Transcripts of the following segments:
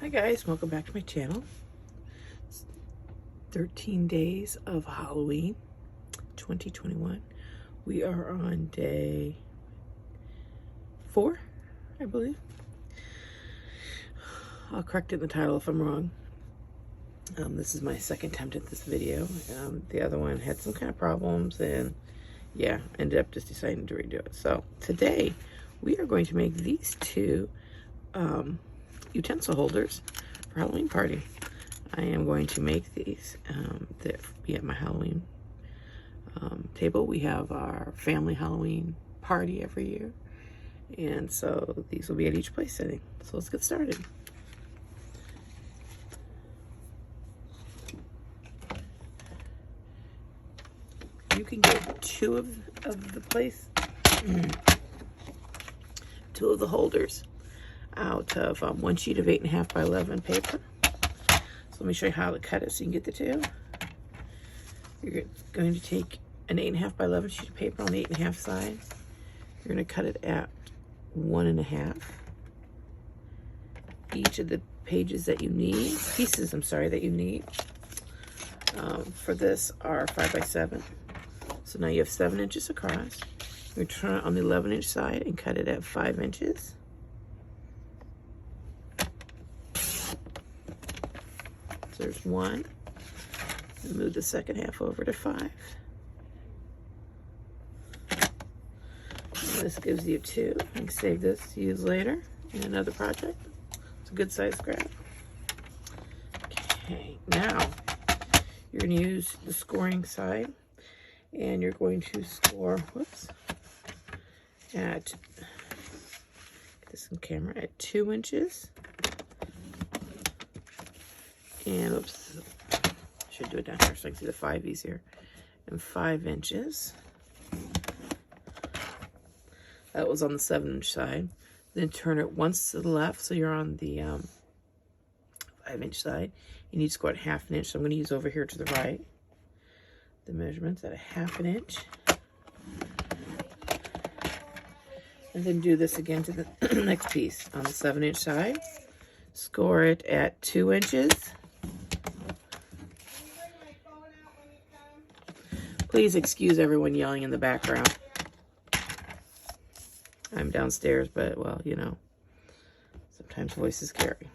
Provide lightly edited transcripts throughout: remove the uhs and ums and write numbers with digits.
Hi guys, welcome back to my channel. It's 13 days of Halloween 2021. We are on day 4, I believe. I'll correct it in the title if I'm wrong. This is my second attempt at this video. The other one had some kind of problems and yeah, ended up just deciding to redo it. So today we are going to make these two utensil holders for Halloween party. I am going to make these that be at my Halloween table. We have our family Halloween party every year, and so these will be at each place setting. So let's get started. You can get two of the place, two of the holders out of one sheet of 8.5 by 11 paper. So let me show you how to cut it so you can get the two. You're going to take an 8.5 by 11 sheet of paper on the 8.5 side. You're going to cut it at 1.5. Each of the pages that you need, pieces, I'm sorry, that you need for this are 5 by 7. So now you have 7 inches across. You're going to turn it on the 11-inch side and cut it at 5 inches. So there's 1. And move the second half over to 5. And this gives you 2. You can save this to use later in another project. It's a good size scrap. Okay, now you're going to use the scoring side, and you're going to score, at, get this in camera, at 2 inches. And oops, should do it down here so I can see the 5 easier. And 5 inches. That was on the 7-inch side. Then turn it once to the left, so you're on the 5-inch side. You need to score at 1/2 inch, so I'm going to use over here to the right. The measurements at 1/2 inch. And then do this again to the next piece on the 7-inch side. Score it at 2 inches. Please excuse everyone yelling in the background. I'm downstairs, but well, you know, sometimes voices carry.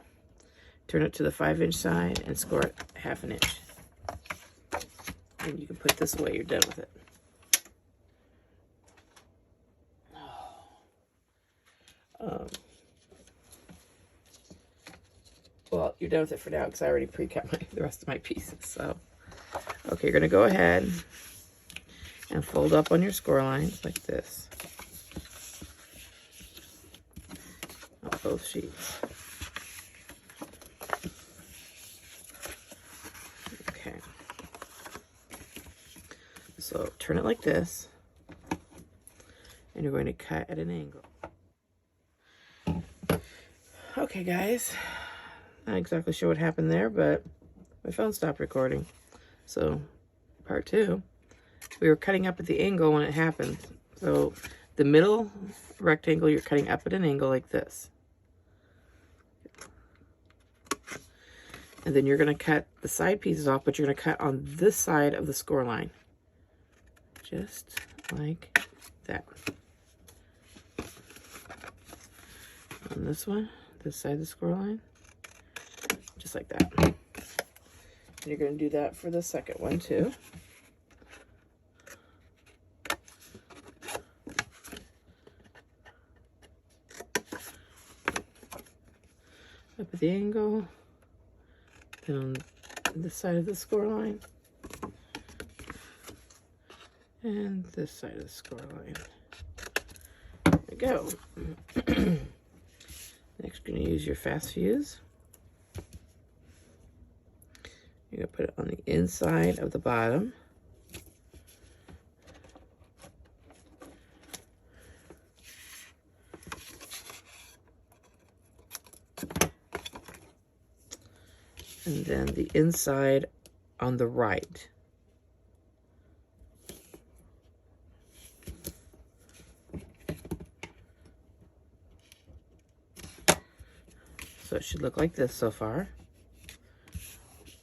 Turn it to the 5-inch side and score it 1/2 inch. And you can put this away, you're done with it. Well, you're done with it for now because I already pre-cut the rest of my pieces. So, okay, you're going to go ahead and fold up on your score lines like this on both sheets. Okay. So turn it like this, and you're going to cut at an angle. Okay, guys. Not exactly sure what happened there, but my phone stopped recording. So, part 2. We were cutting up at the angle when it happened. So, the middle rectangle, you're cutting up at an angle like this. And then you're going to cut the side pieces off, but you're going to cut on this side of the score line. Just like that. On this one, this side of the score line. Just like that. And you're going to do that for the second one too. Up at the angle, then on this side of the score line, and this side of the score line. There we go. Next, you're going to use your fast fuse. You're going to put it on the inside of the bottom. And then the inside on the right. So it should look like this so far.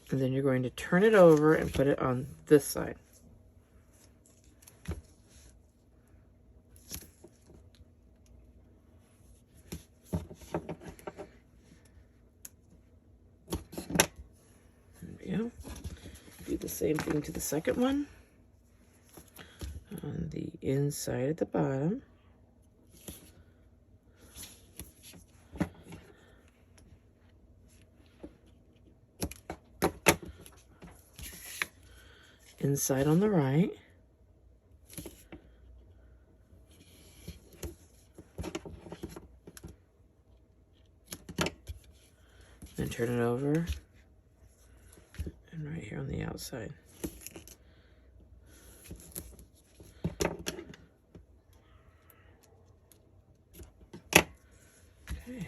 And then you're going to turn it over and put it on this side. There we go. Do the same thing to the second one. On the inside at the bottom. Inside on the right. Then turn it over. And right here on the outside. Okay.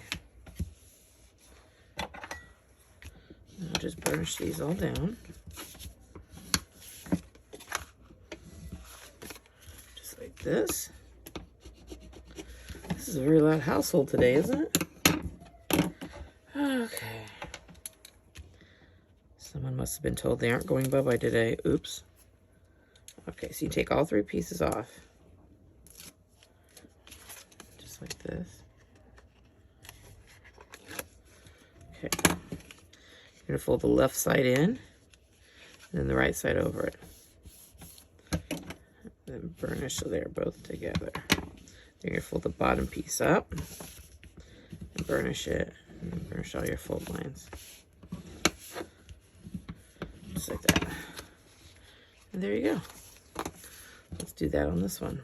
Now just burnish these all down. This is a very loud household today, isn't it? Okay. Someone must have been told they aren't going bye-bye today. Oops. Okay, so you take all 3 pieces off. Just like this. Okay. You're going to fold the left side in, and then the right side over it. And burnish so they're both together. You're going to fold the bottom piece up and burnish it, and then burnish all your fold lines. Just like that. And there you go. Let's do that on this one.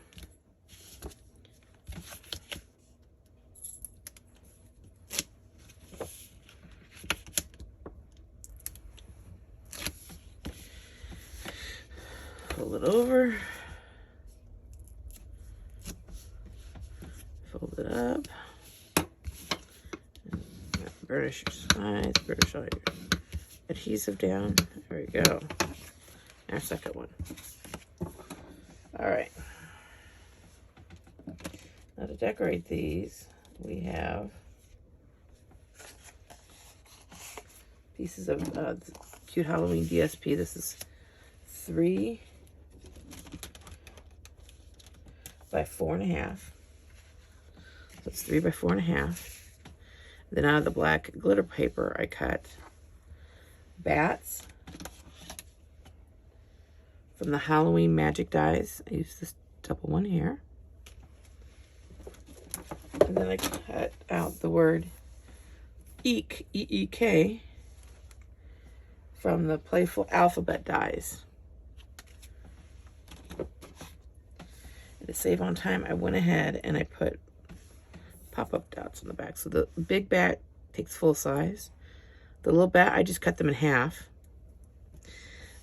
Fold it over. Fold it up. Burnish your sides, burnish all your adhesive down. There we go. Our second one. All right. Now to decorate these, we have pieces of cute Halloween DSP. This is 3 by 4.5. So it's 3 by 4.5. Then out of the black glitter paper, I cut bats from the Halloween magic dies. I used this double one here. And then I cut out the word EEK, E-E-K, from the playful alphabet dies. And to save on time, I went ahead and I put pop-up dots on the back. So the big bat takes full size. The little bat, I just cut them in half.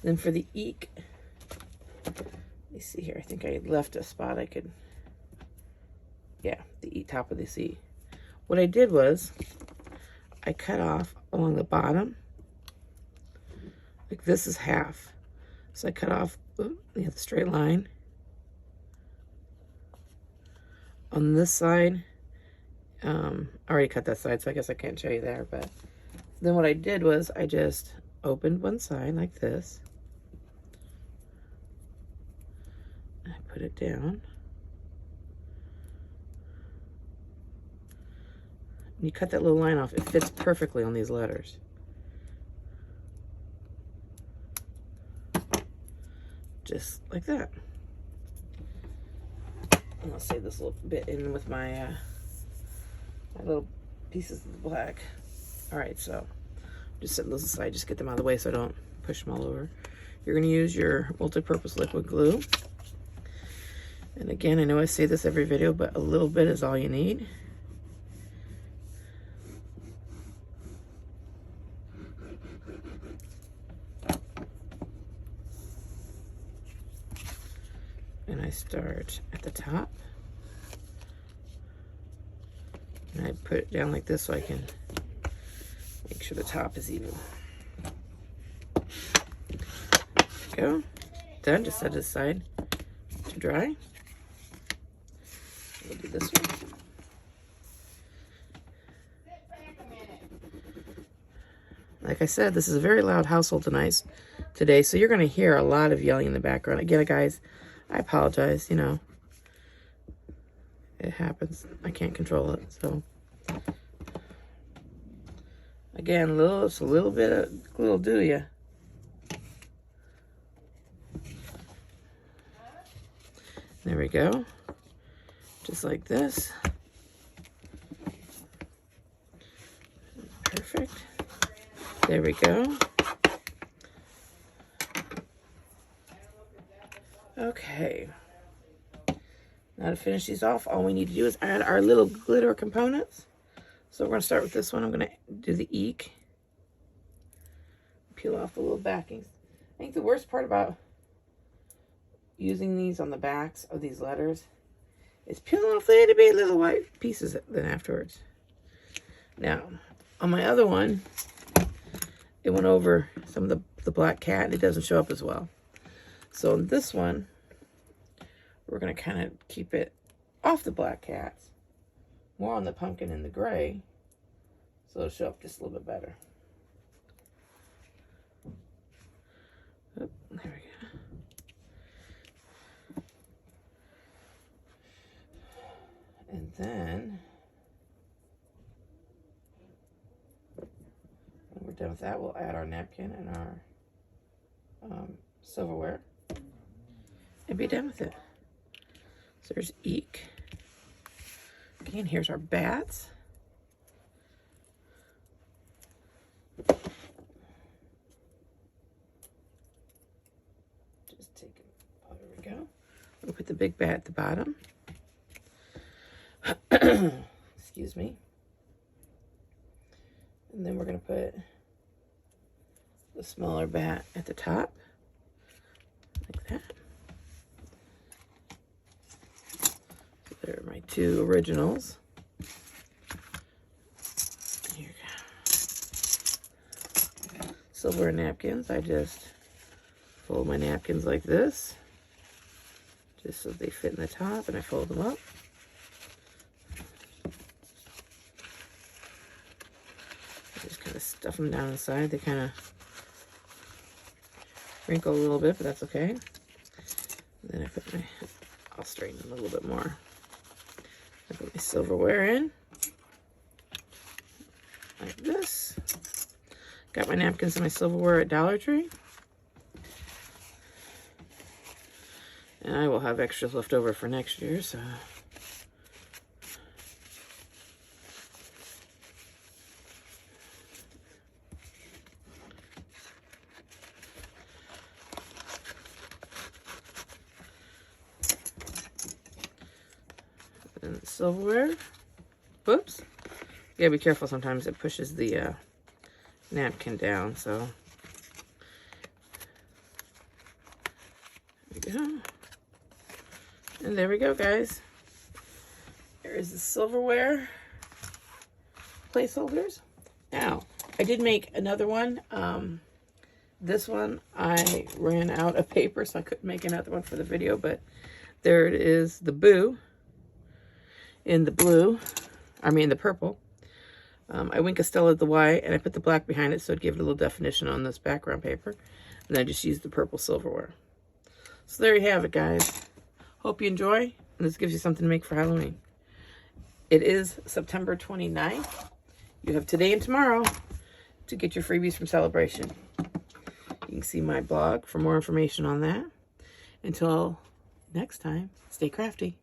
Then for the eek, let me see here. I think I left a spot I could, yeah, the E, top of the C. What I did was I cut off along the bottom. Like this is half. So I cut off the straight line. On this side, I already cut that side, so I guess I can't show you there, but then what I did was I just opened one side like this. I put it down. And you cut that little line off. It fits perfectly on these letters. Just like that. And I'll save this little bit in with my my little pieces of the black. All right, so just set those aside, just get them out of the way so I don't push them all over. You're gonna use your multi-purpose liquid glue. And again, I know I say this every video, but a little bit is all you need. And I start at the top. And I put it down like this so I can make sure the top is even. There we go. Done. Just set it aside to dry. We'll do this one. like I said, this is a very loud household tonight, today, so you're going to hear a lot of yelling in the background. Again, guys, I apologize, you know. It happens. I can't control it, so. Again, it's a little bit of glue will do ya. There we go. Just like this. Perfect. There we go. Okay. Now to finish these off, all we need to do is add our little glitter components. So we're going to start with this one. I'm going to do the eek. Peel off the little backings. I think the worst part about using these on the backs of these letters is peeling off the itty bitty little white pieces then afterwards. Now, on my other one, it went over some of the black cat and it doesn't show up as well. So in this one, we're going to kind of keep it off the black cats, more on the pumpkin and the gray, so it'll show up just a little bit better. Oh, there we go. And then, when we're done with that, we'll add our napkin and our silverware and be done with it. So there's eek. Again, here's our bats. Just take it. Oh, there we go. We'll put the big bat at the bottom. Excuse me. And then we're going to put the smaller bat at the top. Like that. So there are my two originals. Here you go. Silver napkins. I just fold my napkins like this, just so they fit in the top, and I fold them up. Just kind of stuff them down inside. They kind of wrinkle a little bit, but that's okay. And then I'll straighten them a little bit more. I put my silverware in, like this. Got my napkins and my silverware at Dollar Tree. And I will have extras left over for next year, so. And the silverware. Whoops. You gotta be careful, sometimes it pushes the napkin down, so. There we go. And there we go, guys. There is the silverware placeholders. Now, I did make another one. This one, I ran out of paper, so I couldn't make another one for the video, but there it is, the boo in the blue, the purple. I Wink Estella the white, and I put the black behind it so it'd give it a little definition on this background paper. And I just used the purple silverware. So there you have it, guys. Hope you enjoy, and this gives you something to make for Halloween. It is September 29th. You have today and tomorrow to get your freebies from Saleabration. You can see my blog for more information on that. Until next time, stay crafty.